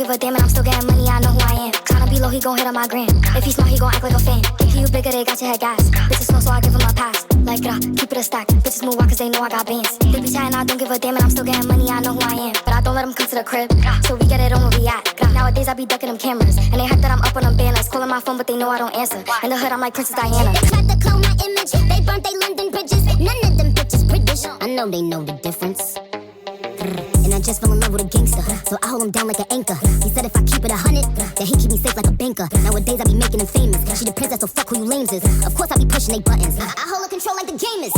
give a damn and I'm still getting money, I know who I am. Tryna be low, he gon' hit on my gram. If he smart, he gon' act like a fan. Thinking you bigger, they got your head gas. Bitches slow, so I give him a pass. Like, keep it a stack. Bitches move out cause they know I got bands. They be chatting, I don't give a damn and I'm still getting money, I know who I am. But I don't let them come to the crib, so we get it on where we at. Nowadays I be ducking them cameras, and they hype that I'm up on them banners. Calling my phone, but they know I don't answer. In the hood, I'm like Princess Diana. They tried to clone my image, they burnt they London bridges. None of them bitches British. I know they know the difference. And I just fell in love with a gangster, so I hold him down like an anchor. He said if I keep it 100, then he keep me safe like a banker. Nowadays I be making him famous. She the princess, so fuck who you lames is. Of course I be pushing they buttons. I hold the control like the game is.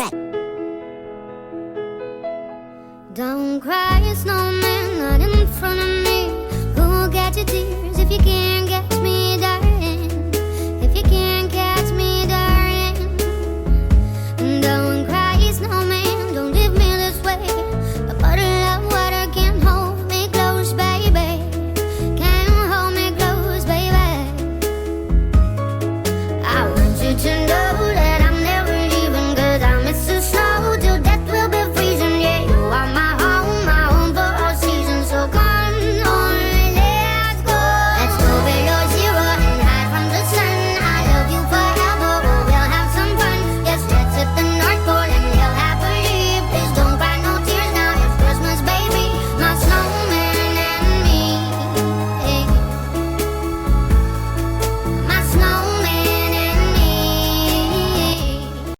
Don't cry, snowman, not in front of me. Who will get your tears if you can't get